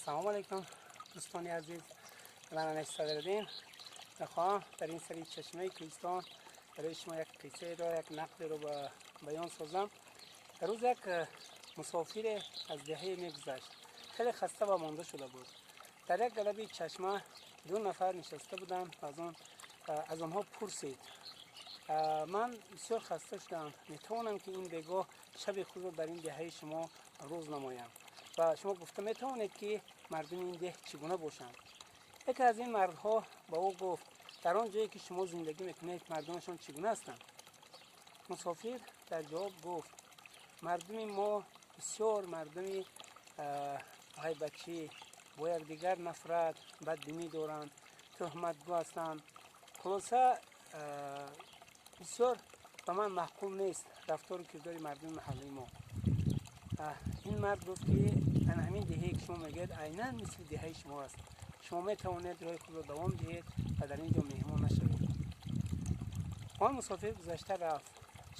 سلام علیکم دوستان عزیز. من صدرالدین میخوام در این سری چشمه کوهستان برای شما یک قصه را یک نقل رو به بیان سازم. روز یک مسافر از دهه میگذشت، خیلی خسته و مانده شده بود. در یک گلبی چشمه دو نفر نشسته بودند. از آنها پرسید: من بسیار خسته شدم، میتوانم که این بگاه شب خود را در این دهه شما روز نمایم و شما گفته میتوانید که مردم این ده چگونه باشند؟ یکی از این مردها با او گفت: در آن جایی که شما زندگی میکنید مردمشان چگونه هستند؟ مسافر در جواب گفت: مردم ما بسیار مردم غیبتچی، با یکدیگر نفرت بدبینی دارند، تهمتگو هستند. خلاصه بسیار به من محکوم نیست رفتار و کردار مردم محلی ما. این مرد گفت که همین دهه‌ای که شما میگید عیناً مثل دهه شما است. شما میتوانید راه خود را دوام دهید و در اینجا مهمان نشوید. آن مسافر گذشته رفت.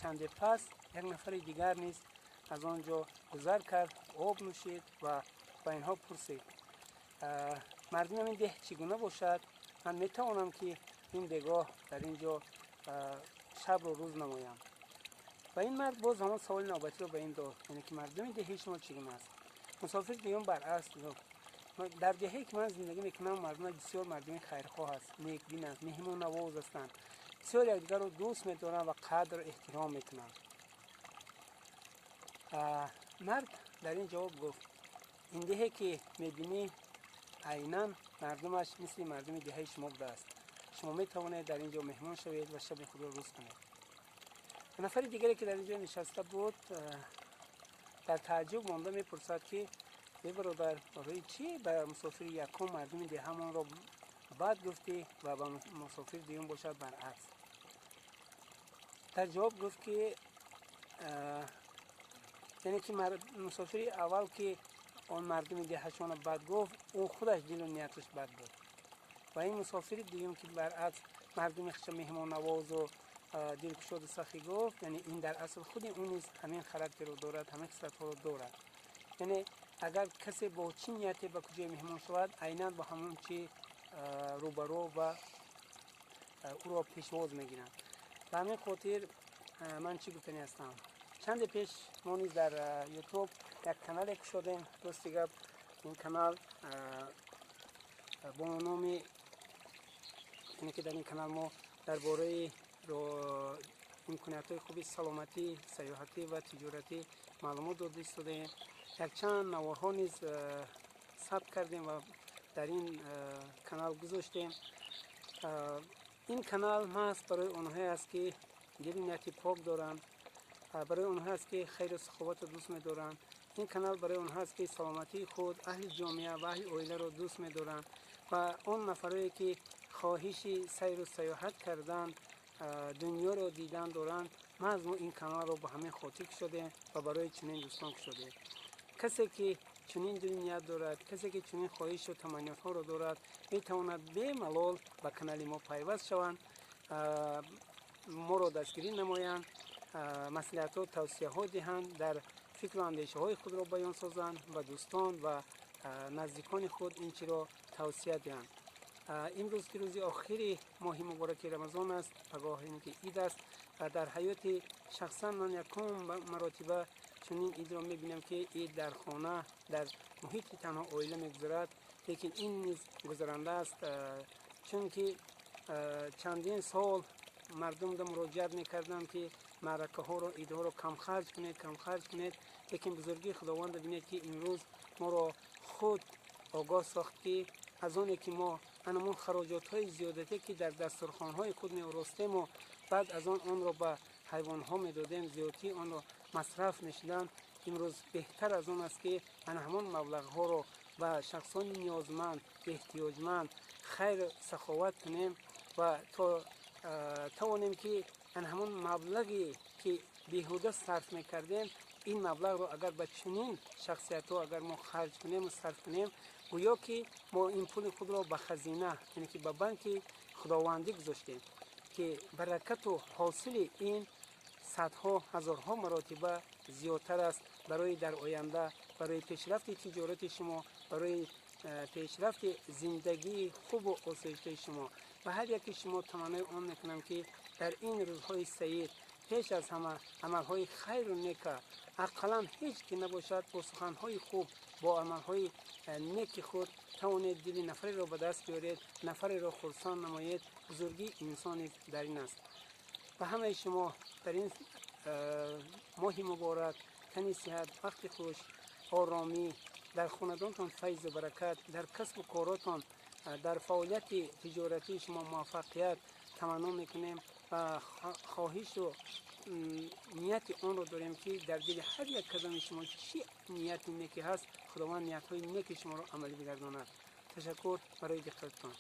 چند پس یک نفر دیگر نیز از آنجا گذر کرد، آب نوشید و با اینها پرسید: مردم همین ده چگونه باشد؟ من میتوانم که این بگاه در اینجا شب رو روز نمایم. و این مرد باز همان سوال نوبتی رو به این داد، یعنی که مردم دهه شما چگونه است؟ مسافر دیگه برعکس گفت: در دهه‌ای که من زندگی میکنم مردم بسیار مردم خیرخواه است، نیکبین است، مهمان نواز هستند، بسیار یکدیگر رو دوست میدارند و قدر و احترام میکنند. مرد در این جواب گفت: این دهه که میبینی عیناً مردمش مثل مردم دهه شما بوده است. شما میتوانید در اینجا مهمان شوید و شب خود را روز کنید. نفر دیگری که در اینجا نشسته بود در تعجب مانده میپرسد که ای برادر، برای چی به مسافر یکم مردم ده همان را بد گفتی و به مسافر دیگم باشد برعکس؟ در جواب گفت که یعنی که مسافر اول که آن مردم دهشان بد گفت، او خودش دل و نیتش بد بود. و این مسافر دیگم که برعکس مردم خش مهمان نواز و دلگشاد سخی گفت، یعنی این در اصل خود اون نیز همین خاراکتر رو دارد، همین خصلت ها رو دارد. یعنی اگر کسی با چی نیتی به کجای مهمان شود، عیناً با همون چی روبرو و او را پیشواز میگیرند. به همین خاطر من چی گفتنی هستم؟ چند پیش ما نیز در یوتیوب یک کانال شدیم، دوستی گفت این کانال با نام، یعنی که در این کانال ما درباره امکانیت‌های خوبی سلامتی، سیاحتی و تجارتی معلومات داده شدیم. یک چند نوارها نیز ثبت کردیم و در این کانال گذاشتیم. این کانال محض برای اونهایی است که دل نیت پاک دارند، برای اونها است که خیر و سخاوت رو دوست می‌دارند. این کانال برای اونها است که سلامتی خود، اهل جامعه و اهل عائله رو دوست می‌دارند و اون نفرایی که خواهش سیر و سیاحت کردن، دنیا رو دیدن دارند. محض این کانال رو به همین خاطر شده و برای چنین دوستان شده. کسی که چنین دل نیت دارد، کسی که چنین خواهش و تمنیات ها رو دارد، میتواند به ملال به کانال ما پیوست شوند، ما رو دستگیری نمایند، مصلحت ها توصیه ها دهند، در فکر و اندیشه های خود را بیان سازند و دوستان و نزدیکان خود این چی را توصیه دهند. امروز که روز آخری ماه مبارک رمضان است، پگاه این که عید است و در حیات شخصا من یکم مراتبه چنین عید را میبینم که عید در خانه در محیط تنها عائله میگذرد، لیکن این نیز گذرنده است، چون که چندین سال مردم را مراجعت میکردند که معرکه ها را، عید ها را کم خرج کنید، لیکن بزرگی خداوند ببینید که امروز ما را خود آگاه ساخت که از آنی که ما همون خراجات های زیادتی که در دسترخوان های خود می آراستیم و بعد از آن را به حیوان ها می دادیم، زیادتی آن را مصرف میشدن، امروز بهتر از آن است که همون مبلغ ها را به شخصان نیازمند، احتیاجمند خیر سخاوت کنیم و تا توانیم که همون مبلغی که بیهوده صرف میکردیم، این مبلغ رو اگر به چنین شخصیت ها اگر ما خرج کنیم و صرف کنیم، گویا که ما این پول خود را به خزینه، یعنی که به بانک خداوندی گذاشتیم که برکت و حاصل این صدها هزارها مراتبه زیادتر است برای در آینده، برای پیشرفت تجارت شما، برای پیشرفت زندگی خوب و آسایشته شما و هر یک شما تمنای آن میکنم که در این روزهای سعید پیش از همه عملهای خیر و نیک اقلا هیچ که نباشد با سخنهای خوب با عملهای نیک خود توانید دل نفری را به دست بیارید، نفری را خرسان نمایید. بزرگی انسان در این است. و همه شما در این ماه مبارک تنی صحت، وقت خوش، آرامی، در خاندانتان فیض و برکت، در کسب و کاراتان، در فعالیت تجارتی شما موفقیت تمنا میکنیم و خواهش و نیت آن رو داریم که در دل هر یک قدم شما چی نیت نیکی هست خداوند نیت های نیک شما رو عملی بگرداند. تشکر برای دقتتان.